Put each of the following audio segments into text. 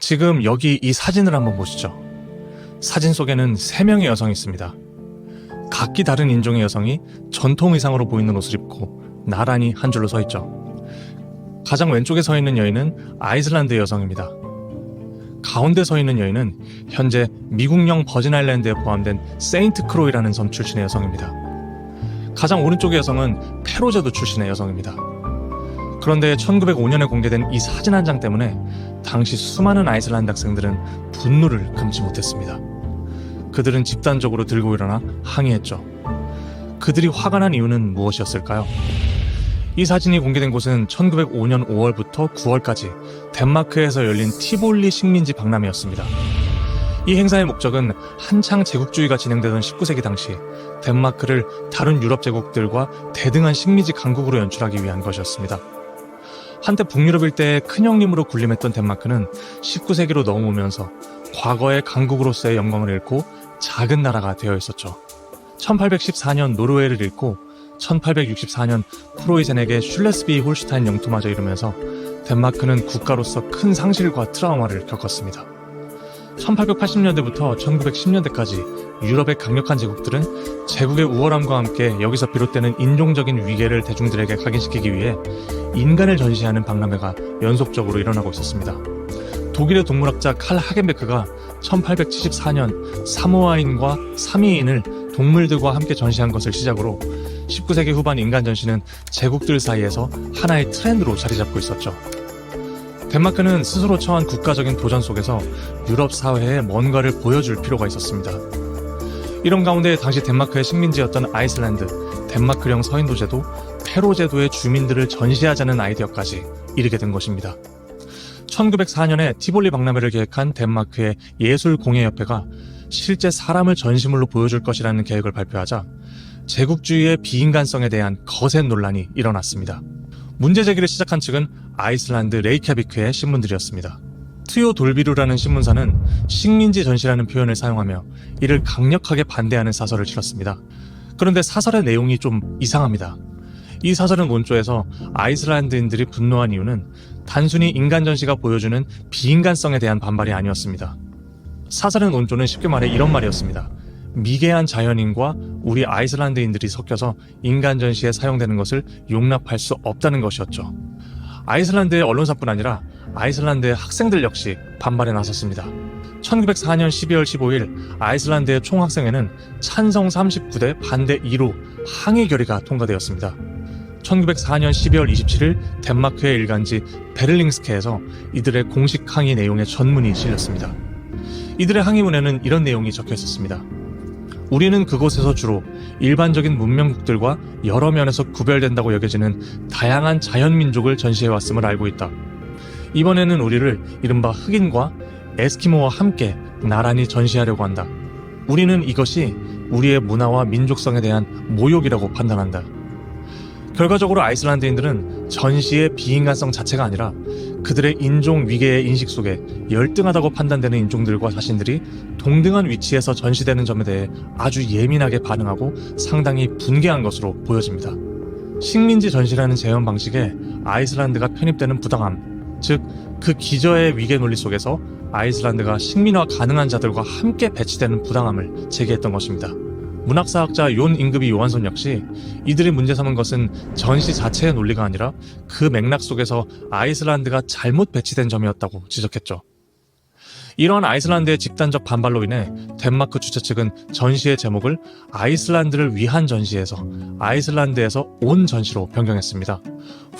지금 여기 이 사진을 한번 보시죠. 사진 속에는 3명의 여성이 있습니다. 각기 다른 인종의 여성이 전통 의상으로 보이는 옷을 입고 나란히 한 줄로 서 있죠. 가장 왼쪽에 서 있는 여인은 아이슬란드의 여성입니다. 가운데 서 있는 여인은 현재 미국령 버진 아일랜드에 포함된 세인트 크로이라는 섬 출신의 여성입니다. 가장 오른쪽의 여성은 페로제도 출신의 여성입니다. 그런데 1905년에 공개된 이 사진 한 장 때문에 당시 수많은 아이슬란드 학생들은 분노를 금치 못했습니다. 그들은 집단적으로 들고 일어나 항의했죠. 그들이 화가 난 이유는 무엇이었을까요? 이 사진이 공개된 곳은 1905년 5월부터 9월까지 덴마크에서 열린 티볼리 식민지 박람회였습니다. 이 행사의 목적은 한창 제국주의가 진행되던 19세기 당시 덴마크를 다른 유럽 제국들과 대등한 식민지 강국으로 연출하기 위한 것이었습니다. 한때 북유럽 일대의 큰형님으로 군림했던 덴마크는 19세기로 넘어오면서 과거의 강국으로서의 영광을 잃고 작은 나라가 되어 있었죠. 1814년 노르웨이를 잃고 1864년 프로이센에게 슐레스비 홀슈타인 영토마저 잃으면서 덴마크는 국가로서 큰 상실과 트라우마를 겪었습니다. 1880년대부터 1910년대까지 유럽의 강력한 제국들은 제국의 우월함과 함께 여기서 비롯되는 인종적인 위계를 대중들에게 각인시키기 위해 인간을 전시하는 박람회가 연속적으로 일어나고 있었습니다. 독일의 동물학자 칼 하겐베크가 1874년 사모아인과 사미인을 동물들과 함께 전시한 것을 시작으로 19세기 후반 인간 전시는 제국들 사이에서 하나의 트렌드로 자리 잡고 있었죠. 덴마크는 스스로 처한 국가적인 도전 속에서 유럽 사회에 뭔가를 보여줄 필요가 있었습니다. 이런 가운데 당시 덴마크의 식민지였던 아이슬란드, 덴마크령 서인도제도, 페로제도의 주민들을 전시하자는 아이디어까지 이르게 된 것입니다. 1904년에 티볼리 박람회를 계획한 덴마크의 예술공예협회가 실제 사람을 전시물로 보여줄 것이라는 계획을 발표하자 제국주의의 비인간성에 대한 거센 논란이 일어났습니다. 문제 제기를 시작한 측은 아이슬란드 레이캬비크의 신문들이었습니다. 트요 돌비루라는 신문사는 식민지 전시라는 표현을 사용하며 이를 강력하게 반대하는 사설을 실었습니다. 그런데 사설의 내용이 좀 이상합니다. 이 사설은 원조에서 아이슬란드인들이 분노한 이유는 단순히 인간 전시가 보여주는 비인간성에 대한 반발이 아니었습니다. 사설의 원조는 쉽게 말해 이런 말이었습니다. 미개한 자연인과 우리 아이슬란드인들이 섞여서 인간 전시에 사용되는 것을 용납할 수 없다는 것이었죠. 아이슬란드의 언론사뿐 아니라 아이슬란드의 학생들 역시 반발에 나섰습니다. 1904년 12월 15일 아이슬란드의 총학생회는 찬성 39대 반대 2로 항의 결의가 통과되었습니다. 1904년 12월 27일 덴마크의 일간지 베를링스케에서 이들의 공식 항의 내용의 전문이 실렸습니다. 이들의 항의문에는 이런 내용이 적혀 있었습니다. 우리는 그곳에서 주로 일반적인 문명국들과 여러 면에서 구별된다고 여겨지는 다양한 자연민족을 전시해왔음을 알고 있다. 이번에는 우리를 이른바 흑인과 에스키모와 함께 나란히 전시하려고 한다. 우리는 이것이 우리의 문화와 민족성에 대한 모욕이라고 판단한다. 결과적으로 아이슬란드인들은 전시의 비인간성 자체가 아니라 그들의 인종 위계의 인식 속에 열등하다고 판단되는 인종들과 자신들이 동등한 위치에서 전시되는 점에 대해 아주 예민하게 반응하고 상당히 분개한 것으로 보여집니다. 식민지 전시라는 재현 방식에 아이슬란드가 편입되는 부당함, 즉 그 기저의 위계 논리 속에서 아이슬란드가 식민화 가능한 자들과 함께 배치되는 부당함을 제기했던 것입니다. 문학사학자 용 잉그비 요한손 역시 이들이 문제 삼은 것은 전시 자체의 논리가 아니라 그 맥락 속에서 아이슬란드가 잘못 배치된 점이었다고 지적했죠. 이러한 아이슬란드의 집단적 반발로 인해 덴마크 주최 측은 전시의 제목을 아이슬란드를 위한 전시에서 아이슬란드에서 온 전시로 변경했습니다.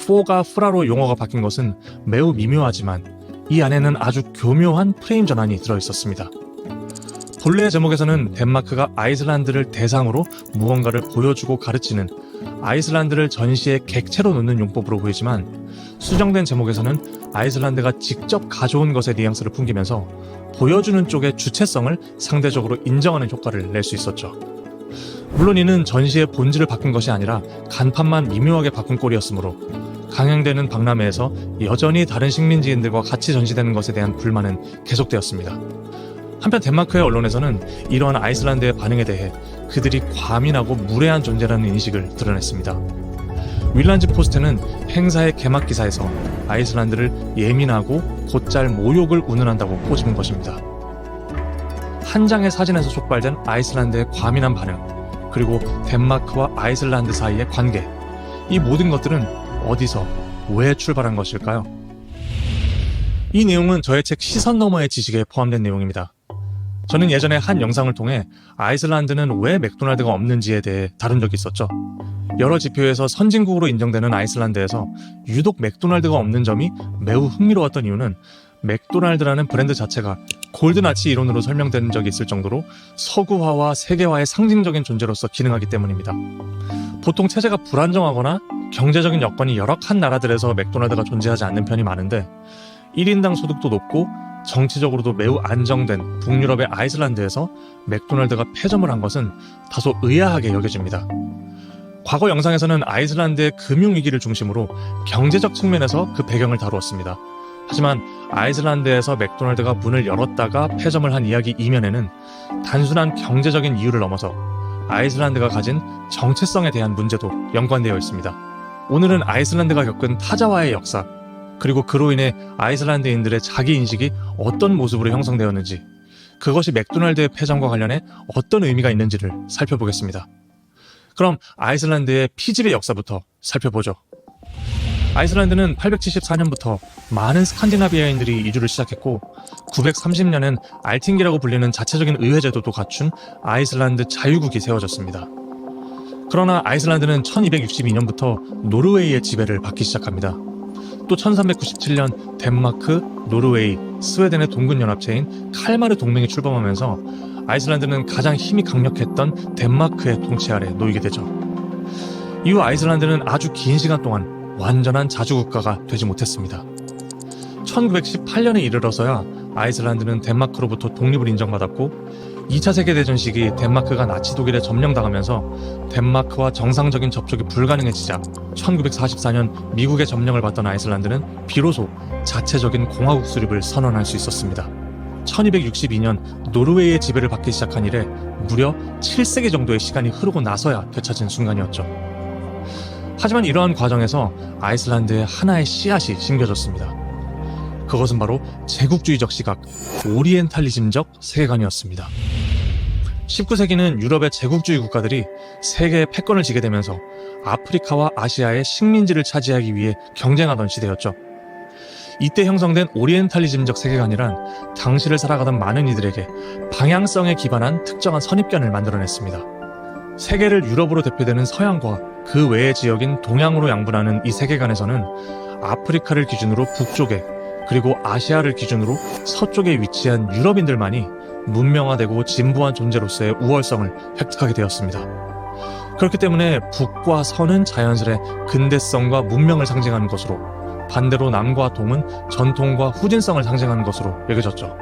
포가 프라로 용어가 바뀐 것은 매우 미묘하지만 이 안에는 아주 교묘한 프레임 전환이 들어있었습니다. 본래의 제목에서는 덴마크가 아이슬란드를 대상으로 무언가를 보여주고 가르치는 아이슬란드를 전시의 객체로 놓는 용법으로 보이지만 수정된 제목에서는 아이슬란드가 직접 가져온 것의 뉘앙스를 풍기면서 보여주는 쪽의 주체성을 상대적으로 인정하는 효과를 낼 수 있었죠. 물론 이는 전시의 본질을 바꾼 것이 아니라 간판만 미묘하게 바꾼 꼴이었으므로 강행되는 박람회에서 여전히 다른 식민지인들과 같이 전시되는 것에 대한 불만은 계속되었습니다. 한편 덴마크의 언론에서는 이러한 아이슬란드의 반응에 대해 그들이 과민하고 무례한 존재라는 인식을 드러냈습니다. 윌란지 포스트는 행사의 개막 기사에서 아이슬란드를 예민하고 곧잘 모욕을 운운한다고 꼬집은 것입니다. 한 장의 사진에서 촉발된 아이슬란드의 과민한 반응, 그리고 덴마크와 아이슬란드 사이의 관계, 이 모든 것들은 어디서 왜 출발한 것일까요? 이 내용은 저의 책 시선 너머의 지식에 포함된 내용입니다. 저는 예전에 한 영상을 통해 아이슬란드는 왜 맥도날드가 없는지에 대해 다룬 적이 있었죠. 여러 지표에서 선진국으로 인정되는 아이슬란드에서 유독 맥도날드가 없는 점이 매우 흥미로웠던 이유는 맥도날드라는 브랜드 자체가 골든아치 이론으로 설명된 적이 있을 정도로 서구화와 세계화의 상징적인 존재로서 기능하기 때문입니다. 보통 체제가 불안정하거나 경제적인 여건이 열악한 나라들에서 맥도날드가 존재하지 않는 편이 많은데 1인당 소득도 높고 정치적으로도 매우 안정된 북유럽의 아이슬란드에서 맥도날드가 폐점을 한 것은 다소 의아하게 여겨집니다. 과거 영상에서는 아이슬란드의 금융위기를 중심으로 경제적 측면에서 그 배경을 다루었습니다. 하지만 아이슬란드에서 맥도날드가 문을 열었다가 폐점을 한 이야기 이면에는 단순한 경제적인 이유를 넘어서 아이슬란드가 가진 정체성에 대한 문제도 연관되어 있습니다. 오늘은 아이슬란드가 겪은 타자와의 역사, 그리고 그로 인해 아이슬란드인들의 자기인식이 어떤 모습으로 형성되었는지, 그것이 맥도날드의 폐점과 관련해 어떤 의미가 있는지를 살펴보겠습니다. 그럼 아이슬란드의 피집의 역사부터 살펴보죠. 아이슬란드는 874년부터 많은 스칸디나비아인들이 이주를 시작했고 930년엔 알팅기라고 불리는 자체적인 의회제도도 갖춘 아이슬란드 자유국이 세워졌습니다. 그러나 아이슬란드는 1262년부터 노르웨이의 지배를 받기 시작합니다. 또 1397년 덴마크, 노르웨이, 스웨덴의 동군연합체인 칼마르 동맹이 출범하면서 아이슬란드는 가장 힘이 강력했던 덴마크의 통치 아래 놓이게 되죠. 이후 아이슬란드는 아주 긴 시간 동안 완전한 자주국가가 되지 못했습니다. 1918년에 이르러서야 아이슬란드는 덴마크로부터 독립을 인정받았고 2차 세계대전 시기 덴마크가 나치 독일에 점령당하면서 덴마크와 정상적인 접촉이 불가능해지자 1944년 미국의 점령을 받던 아이슬란드는 비로소 자체적인 공화국 수립을 선언할 수 있었습니다. 1262년 노르웨이의 지배를 받기 시작한 이래 무려 7세기 정도의 시간이 흐르고 나서야 되찾은 순간이었죠. 하지만 이러한 과정에서 아이슬란드에 하나의 씨앗이 심겨졌습니다. 그것은 바로 제국주의적 시각, 오리엔탈리즘적 세계관이었습니다. 19세기는 유럽의 제국주의 국가들이 세계의 패권을 쥐게 되면서 아프리카와 아시아의 식민지를 차지하기 위해 경쟁하던 시대였죠. 이때 형성된 오리엔탈리즘적 세계관이란 당시를 살아가던 많은 이들에게 방향성에 기반한 특정한 선입견을 만들어냈습니다. 세계를 유럽으로 대표되는 서양과 그 외의 지역인 동양으로 양분하는 이 세계관에서는 아프리카를 기준으로 북쪽에, 그리고 아시아를 기준으로 서쪽에 위치한 유럽인들만이 문명화되고 진보한 존재로서의 우월성을 획득하게 되었습니다. 그렇기 때문에 북과 서는 자연스레 근대성과 문명을 상징하는 것으로, 반대로 남과 동은 전통과 후진성을 상징하는 것으로 여겨졌죠.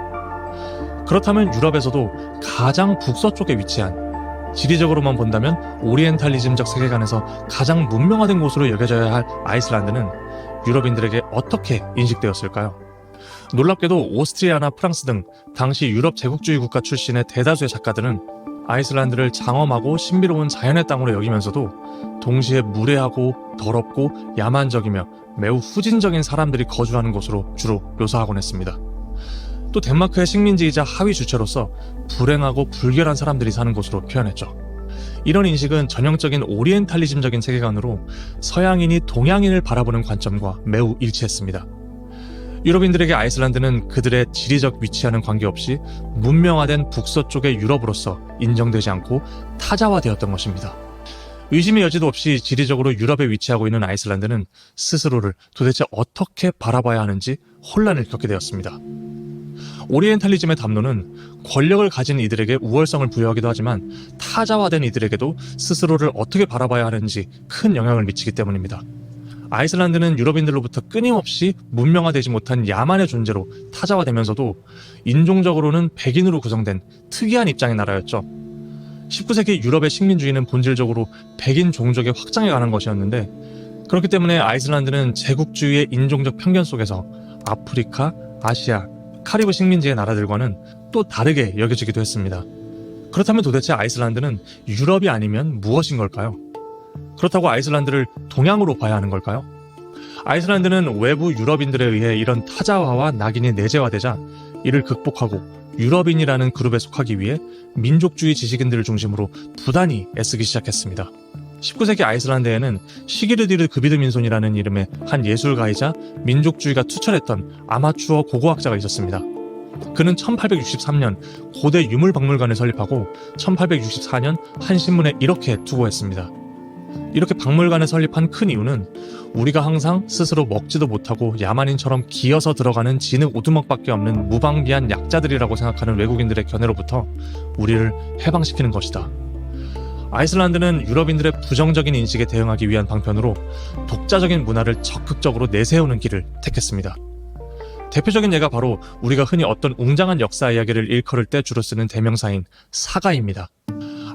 그렇다면 유럽에서도 가장 북서쪽에 위치한, 지리적으로만 본다면 오리엔탈리즘적 세계관에서 가장 문명화된 곳으로 여겨져야 할 아이슬란드는 유럽인들에게 어떻게 인식되었을까요? 놀랍게도 오스트리아나 프랑스 등 당시 유럽 제국주의 국가 출신의 대다수의 작가들은 아이슬란드를 장엄하고 신비로운 자연의 땅으로 여기면서도 동시에 무례하고 더럽고 야만적이며 매우 후진적인 사람들이 거주하는 곳으로 주로 묘사하곤 했습니다. 또 덴마크의 식민지이자 하위 주체로서 불행하고 불결한 사람들이 사는 곳으로 표현했죠. 이런 인식은 전형적인 오리엔탈리즘적인 세계관으로 서양인이 동양인을 바라보는 관점과 매우 일치했습니다. 유럽인들에게 아이슬란드는 그들의 지리적 위치와는 관계없이 문명화된 북서쪽의 유럽으로서 인정되지 않고 타자화되었던 것입니다. 의심의 여지도 없이 지리적으로 유럽에 위치하고 있는 아이슬란드는 스스로를 도대체 어떻게 바라봐야 하는지 혼란을 겪게 되었습니다. 오리엔탈리즘의 담론은 권력을 가진 이들에게 우월성을 부여하기도 하지만 타자화된 이들에게도 스스로를 어떻게 바라봐야 하는지 큰 영향을 미치기 때문입니다. 아이슬란드는 유럽인들로부터 끊임없이 문명화되지 못한 야만의 존재로 타자화되면서도 인종적으로는 백인으로 구성된 특이한 입장의 나라였죠. 19세기 유럽의 식민주의는 본질적으로 백인 종족의 확장에 관한 것이었는데, 그렇기 때문에 아이슬란드는 제국주의의 인종적 편견 속에서 아프리카, 아시아, 카리브 식민지의 나라들과는 또 다르게 여겨지기도 했습니다. 그렇다면 도대체 아이슬란드는 유럽이 아니면 무엇인 걸까요? 그렇다고 아이슬란드를 동양으로 봐야 하는 걸까요? 아이슬란드는 외부 유럽인들에 의해 이런 타자화와 낙인이 내재화되자 이를 극복하고 유럽인이라는 그룹에 속하기 위해 민족주의 지식인들을 중심으로 부단히 애쓰기 시작했습니다. 19세기 아이슬란드에는 시기르디르 그비드 민손이라는 이름의 한 예술가이자 민족주의가 투철했던 아마추어 고고학자가 있었습니다. 그는 1863년 고대 유물박물관을 설립하고 1864년 한 신문에 이렇게 투고했습니다. 이렇게 박물관을 설립한 큰 이유는 우리가 항상 스스로 먹지도 못하고 야만인처럼 기어서 들어가는 진흙 오두막밖에 없는 무방비한 약자들이라고 생각하는 외국인들의 견해로부터 우리를 해방시키는 것이다. 아이슬란드는 유럽인들의 부정적인 인식에 대응하기 위한 방편으로 독자적인 문화를 적극적으로 내세우는 길을 택했습니다. 대표적인 예가 바로 우리가 흔히 어떤 웅장한 역사 이야기를 일컬을 때 주로 쓰는 대명사인 사가입니다.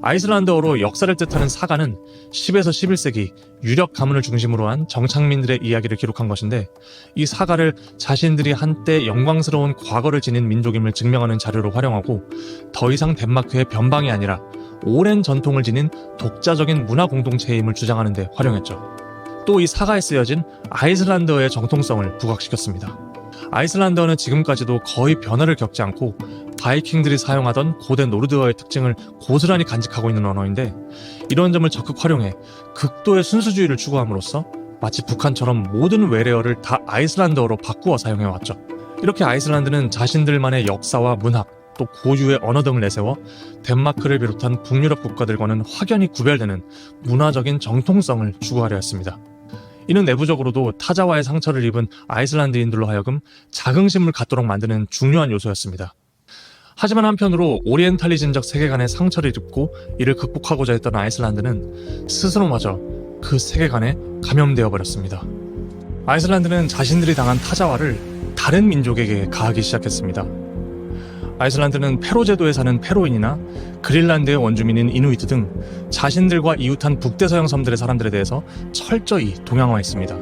아이슬란드어로 역사를 뜻하는 사가는 10에서 11세기 유력 가문을 중심으로 한 정착민들의 이야기를 기록한 것인데, 이 사가를 자신들이 한때 영광스러운 과거를 지닌 민족임을 증명하는 자료로 활용하고 더 이상 덴마크의 변방이 아니라 오랜 전통을 지닌 독자적인 문화 공동체임을 주장하는 데 활용했죠. 또 이 사가에 쓰여진 아이슬란드어의 정통성을 부각시켰습니다. 아이슬란드어는 지금까지도 거의 변화를 겪지 않고 바이킹들이 사용하던 고대 노르드어의 특징을 고스란히 간직하고 있는 언어인데, 이런 점을 적극 활용해 극도의 순수주의를 추구함으로써 마치 북한처럼 모든 외래어를 다 아이슬란드어로 바꾸어 사용해왔죠. 이렇게 아이슬란드는 자신들만의 역사와 문학, 또 고유의 언어 등을 내세워 덴마크를 비롯한 북유럽 국가들과는 확연히 구별되는 문화적인 정통성을 추구하려 했습니다. 이는 내부적으로도 타자와의 상처를 입은 아이슬란드인들로 하여금 자긍심을 갖도록 만드는 중요한 요소였습니다. 하지만 한편으로 오리엔탈리즘적 세계관의 상처를 입고 이를 극복하고자 했던 아이슬란드는 스스로마저 그 세계관에 감염되어 버렸습니다. 아이슬란드는 자신들이 당한 타자와를 다른 민족에게 가하기 시작했습니다. 아이슬란드는 페로 제도에 사는 페로인이나 그린란드의 원주민인 이누이트 등 자신들과 이웃한 북대서양 섬들의 사람들에 대해서 철저히 동양화했습니다.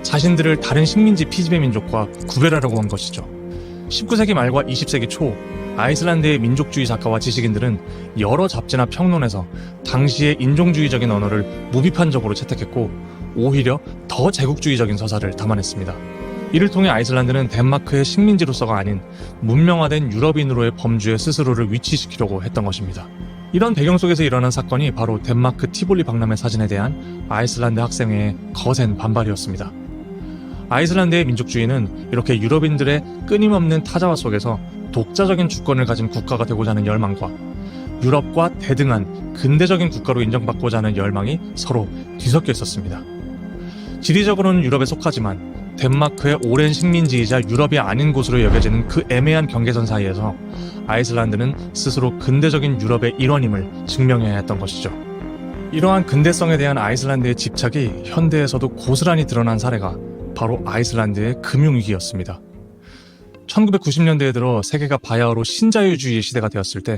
자신들을 다른 식민지 피지배 민족과 구별하려고 한 것이죠. 19세기 말과 20세기 초 아이슬란드의 민족주의 작가와 지식인들은 여러 잡지나 평론에서 당시의 인종주의적인 언어를 무비판적으로 채택했고 오히려 더 제국주의적인 서사를 담아냈습니다. 이를 통해 아이슬란드는 덴마크의 식민지로서가 아닌 문명화된 유럽인으로의 범주에 스스로를 위치시키려고 했던 것입니다. 이런 배경 속에서 일어난 사건이 바로 덴마크 티볼리 박람회 사진에 대한 아이슬란드 학생회의 거센 반발이었습니다. 아이슬란드의 민족주의는 이렇게 유럽인들의 끊임없는 타자화 속에서 독자적인 주권을 가진 국가가 되고자 하는 열망과 유럽과 대등한 근대적인 국가로 인정받고자 하는 열망이 서로 뒤섞여 있었습니다. 지리적으로는 유럽에 속하지만 덴마크의 오랜 식민지이자 유럽이 아닌 곳으로 여겨지는 그 애매한 경계선 사이에서 아이슬란드는 스스로 근대적인 유럽의 일원임을 증명해야 했던 것이죠. 이러한 근대성에 대한 아이슬란드의 집착이 현대에서도 고스란히 드러난 사례가 바로 아이슬란드의 금융위기였습니다. 1990년대에 들어 세계가 바야흐로 신자유주의의 시대가 되었을 때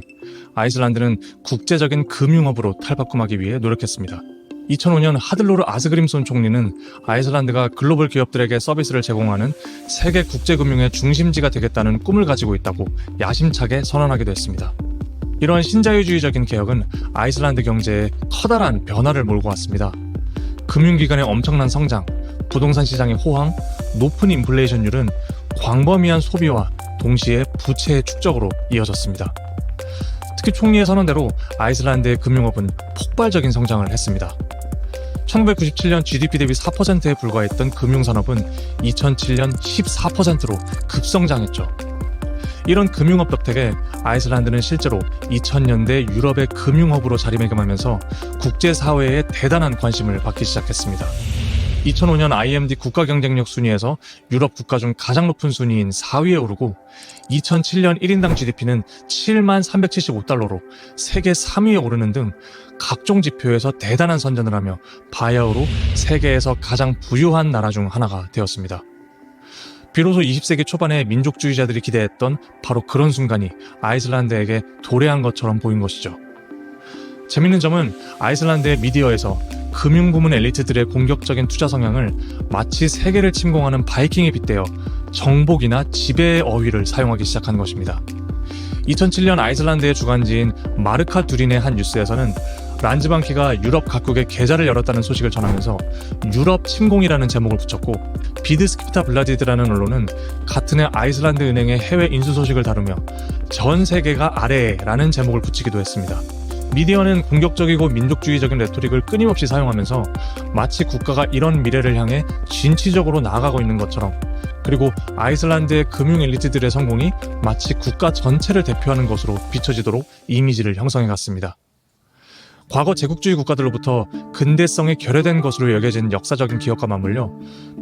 아이슬란드는 국제적인 금융업으로 탈바꿈하기 위해 노력했습니다. 2005년 하들로르 아스그림손 총리는 아이슬란드가 글로벌 기업들에게 서비스를 제공하는 세계 국제금융의 중심지가 되겠다는 꿈을 가지고 있다고 야심차게 선언하기도 했습니다. 이러한 신자유주의적인 개혁은 아이슬란드 경제에 커다란 변화를 몰고 왔습니다. 금융기관의 엄청난 성장, 부동산 시장의 호황, 높은 인플레이션율은 광범위한 소비와 동시에 부채의 축적으로 이어졌습니다. 특히 총리의 선언대로 아이슬란드의 금융업은 폭발적인 성장을 했습니다. 1997년 GDP 대비 4%에 불과했던 금융산업은 2007년 14%로 급성장했죠. 이런 금융업 덕택에 아이슬란드는 실제로 2000년대 유럽의 금융허브로 자리매김하면서 국제사회에 대단한 관심을 받기 시작했습니다. 2005년 IMD 국가경쟁력 순위에서 유럽 국가 중 가장 높은 순위인 4위에 오르고 2007년 1인당 GDP는 7만 375달러로 세계 3위에 오르는 등 각종 지표에서 대단한 선전을 하며 바야흐로 세계에서 가장 부유한 나라 중 하나가 되었습니다. 비로소 20세기 초반에 민족주의자들이 기대했던 바로 그런 순간이 아이슬란드에게 도래한 것처럼 보인 것이죠. 재밌는 점은 아이슬란드의 미디어에서 금융부문 엘리트들의 공격적인 투자 성향을 마치 세계를 침공하는 바이킹에 빗대어 정복이나 지배의 어휘를 사용하기 시작한 것입니다. 2007년 아이슬란드의 주간지인 마르카 두린의 한 뉴스에서는 란즈방키가 유럽 각국에 계좌를 열었다는 소식을 전하면서 유럽 침공이라는 제목을 붙였고, 비드스키프타 블라디드라는 언론은 같은 해 아이슬란드 은행의 해외 인수 소식을 다루며 전 세계가 아래에라는 제목을 붙이기도 했습니다. 미디어는 공격적이고 민족주의적인 레토릭을 끊임없이 사용하면서 마치 국가가 이런 미래를 향해 진취적으로 나아가고 있는 것처럼, 그리고 아이슬란드의 금융 엘리트들의 성공이 마치 국가 전체를 대표하는 것으로 비춰지도록 이미지를 형성해갔습니다. 과거 제국주의 국가들로부터 근대성에 결여된 것으로 여겨진 역사적인 기억과 맞물려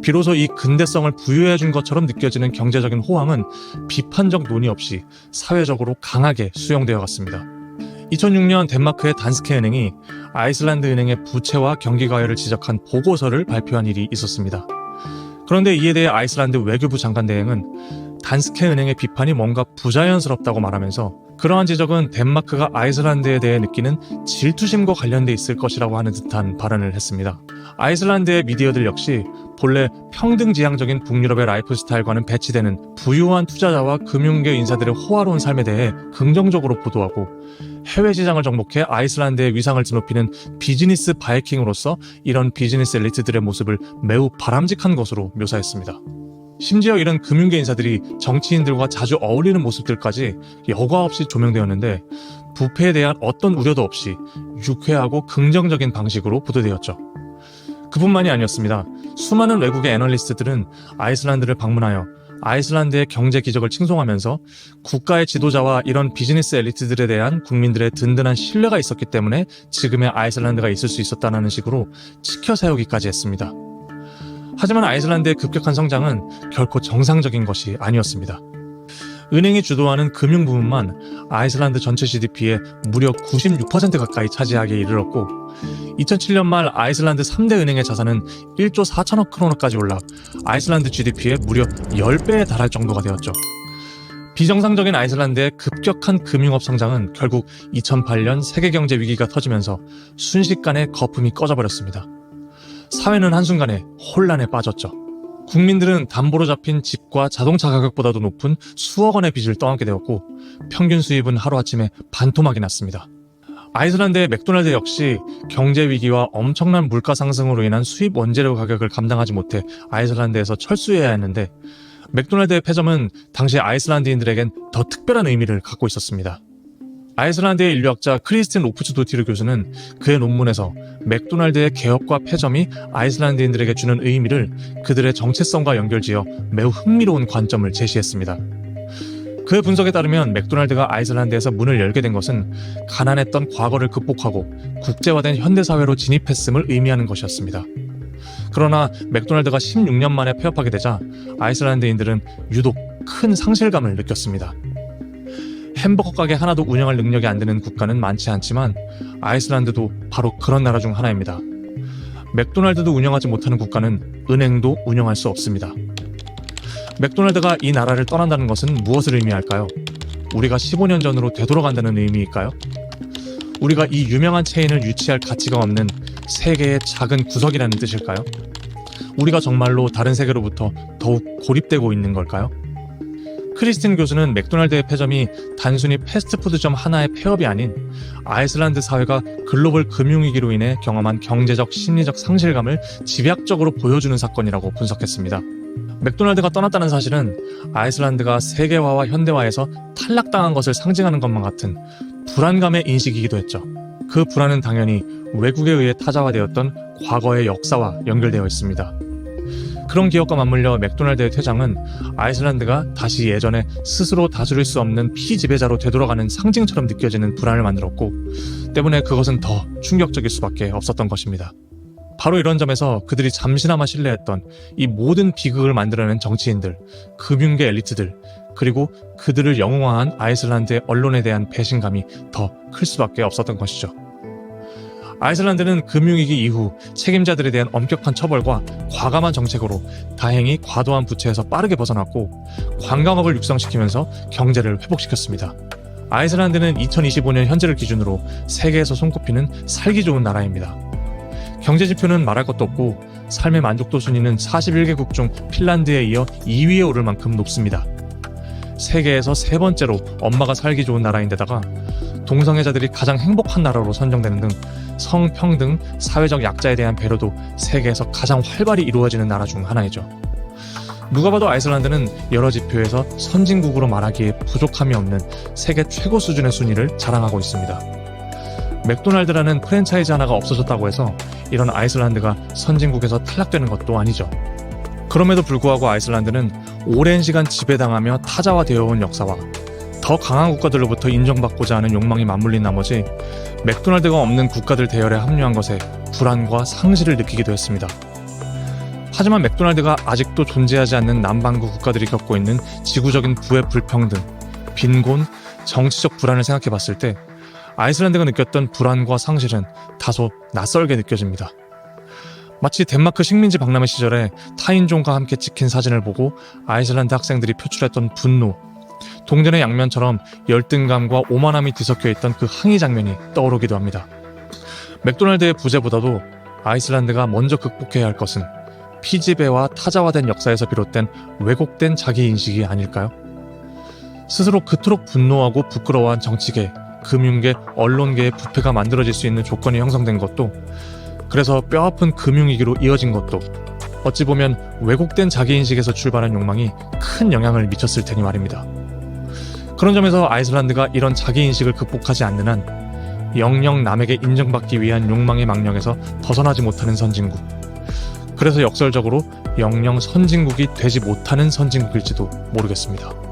비로소 이 근대성을 부여해준 것처럼 느껴지는 경제적인 호황은 비판적 논의 없이 사회적으로 강하게 수용되어 갔습니다. 2006년 덴마크의 단스케 은행이 아이슬란드 은행의 부채와 경기 과열을 지적한 보고서를 발표한 일이 있었습니다. 그런데 이에 대해 아이슬란드 외교부 장관 대행은 단스케 은행의 비판이 뭔가 부자연스럽다고 말하면서 그러한 지적은 덴마크가 아이슬란드에 대해 느끼는 질투심과 관련돼 있을 것이라고 하는 듯한 발언을 했습니다. 아이슬란드의 미디어들 역시 본래 평등지향적인 북유럽의 라이프 스타일과는 배치되는 부유한 투자자와 금융계 인사들의 호화로운 삶에 대해 긍정적으로 보도하고, 해외 시장을 정복해 아이슬란드의 위상을 드높이는 비즈니스 바이킹으로서 이런 비즈니스 엘리트들의 모습을 매우 바람직한 것으로 묘사했습니다. 심지어 이런 금융계 인사들이 정치인들과 자주 어울리는 모습들까지 여과 없이 조명되었는데, 부패에 대한 어떤 우려도 없이 유쾌하고 긍정적인 방식으로 보도되었죠. 그뿐만이 아니었습니다. 수많은 외국의 애널리스트들은 아이슬란드를 방문하여 아이슬란드의 경제 기적을 칭송하면서 국가의 지도자와 이런 비즈니스 엘리트들에 대한 국민들의 든든한 신뢰가 있었기 때문에 지금의 아이슬란드가 있을 수 있었다는 식으로 치켜 세우기까지 했습니다. 하지만 아이슬란드의 급격한 성장은 결코 정상적인 것이 아니었습니다. 은행이 주도하는 금융 부문만 아이슬란드 전체 GDP의 무려 96% 가까이 차지하기에 이르렀고, 2007년 말 아이슬란드 3대 은행의 자산은 1조 4천억 크로너까지 올라 아이슬란드 GDP의 무려 10배에 달할 정도가 되었죠. 비정상적인 아이슬란드의 급격한 금융업 성장은 결국 2008년 세계 경제 위기가 터지면서 순식간에 거품이 꺼져버렸습니다. 사회는 한순간에 혼란에 빠졌죠. 국민들은 담보로 잡힌 집과 자동차 가격보다도 높은 수억 원의 빚을 떠안게 되었고, 평균 수입은 하루아침에 반토막이 났습니다. 아이슬란드의 맥도날드 역시 경제 위기와 엄청난 물가 상승으로 인한 수입 원재료 가격을 감당하지 못해 아이슬란드에서 철수해야 했는데, 맥도날드의 폐점은 당시 아이슬란드인들에겐 더 특별한 의미를 갖고 있었습니다. 아이슬란드의 인류학자 크리스틴 로프츠도티르 교수는 그의 논문에서 맥도날드의 개업과 폐점이 아이슬란드인들에게 주는 의미를 그들의 정체성과 연결지어 매우 흥미로운 관점을 제시했습니다. 그의 분석에 따르면 맥도날드가 아이슬란드에서 문을 열게 된 것은 가난했던 과거를 극복하고 국제화된 현대사회로 진입했음을 의미하는 것이었습니다. 그러나 맥도날드가 16년 만에 폐업하게 되자 아이슬란드인들은 유독 큰 상실감을 느꼈습니다. 햄버거 가게 하나도 운영할 능력이 안 되는 국가는 많지 않지만 아이슬란드도 바로 그런 나라 중 하나입니다. 맥도날드도 운영하지 못하는 국가는 은행도 운영할 수 없습니다. 맥도날드가 이 나라를 떠난다는 것은 무엇을 의미할까요? 우리가 15년 전으로 되돌아간다는 의미일까요? 우리가 이 유명한 체인을 유치할 가치가 없는 세계의 작은 구석이라는 뜻일까요? 우리가 정말로 다른 세계로부터 더욱 고립되고 있는 걸까요? 크리스틴 교수는 맥도날드의 폐점이 단순히 패스트푸드점 하나의 폐업이 아닌 아이슬란드 사회가 글로벌 금융위기로 인해 경험한 경제적, 심리적 상실감을 집약적으로 보여주는 사건이라고 분석했습니다. 맥도날드가 떠났다는 사실은 아이슬란드가 세계화와 현대화에서 탈락당한 것을 상징하는 것만 같은 불안감의 인식이기도 했죠. 그 불안은 당연히 외국에 의해 타자화되었던 과거의 역사와 연결되어 있습니다. 그런 기억과 맞물려 맥도날드의 퇴장은 아이슬란드가 다시 예전에 스스로 다스릴 수 없는 피지배자로 되돌아가는 상징처럼 느껴지는 불안을 만들었고, 때문에 그것은 더 충격적일 수밖에 없었던 것입니다. 바로 이런 점에서 그들이 잠시나마 신뢰했던 이 모든 비극을 만들어낸 정치인들, 금융계 엘리트들, 그리고 그들을 영웅화한 아이슬란드의 언론에 대한 배신감이 더 클 수밖에 없었던 것이죠. 아이슬란드는 금융위기 이후 책임자들에 대한 엄격한 처벌과 과감한 정책으로 다행히 과도한 부채에서 빠르게 벗어났고, 관광업을 육성시키면서 경제를 회복시켰습니다. 아이슬란드는 2025년 현재를 기준으로 세계에서 손꼽히는 살기 좋은 나라입니다. 경제지표는 말할 것도 없고 삶의 만족도 순위는 41개국 중 핀란드에 이어 2위에 오를 만큼 높습니다. 세계에서 세 번째로 엄마가 살기 좋은 나라인데다가 동성애자들이 가장 행복한 나라로 선정되는 등 성평등, 사회적 약자에 대한 배려도 세계에서 가장 활발히 이루어지는 나라 중 하나이죠. 누가 봐도 아이슬란드는 여러 지표에서 선진국으로 말하기에 부족함이 없는 세계 최고 수준의 순위를 자랑하고 있습니다. 맥도날드라는 프랜차이즈 하나가 없어졌다고 해서 이런 아이슬란드가 선진국에서 탈락되는 것도 아니죠. 그럼에도 불구하고 아이슬란드는 오랜 시간 지배당하며 타자화되어 온 역사와 더 강한 국가들로부터 인정받고자 하는 욕망이 맞물린 나머지 맥도날드가 없는 국가들 대열에 합류한 것에 불안과 상실을 느끼기도 했습니다. 하지만 맥도날드가 아직도 존재하지 않는 남반구 국가들이 겪고 있는 지구적인 부의 불평등, 빈곤, 정치적 불안을 생각해봤을 때 아이슬란드가 느꼈던 불안과 상실은 다소 낯설게 느껴집니다. 마치 덴마크 식민지 박람회 시절에 타인종과 함께 찍힌 사진을 보고 아이슬란드 학생들이 표출했던 분노, 동전의 양면처럼 열등감과 오만함이 뒤섞여 있던 그 항의 장면이 떠오르기도 합니다. 맥도날드의 부재보다도 아이슬란드가 먼저 극복해야 할 것은 피지배와 타자화된 역사에서 비롯된 왜곡된 자기인식이 아닐까요? 스스로 그토록 분노하고 부끄러워한 정치계, 금융계, 언론계의 부패가 만들어질 수 있는 조건이 형성된 것도, 그래서 뼈아픈 금융위기로 이어진 것도 어찌 보면 왜곡된 자기인식에서 출발한 욕망이 큰 영향을 미쳤을 테니 말입니다. 그런 점에서 아이슬란드가 이런 자기인식을 극복하지 않는 한 영영 남에게 인정받기 위한 욕망의 망령에서 벗어나지 못하는 선진국, 그래서 역설적으로 영영 선진국이 되지 못하는 선진국일지도 모르겠습니다.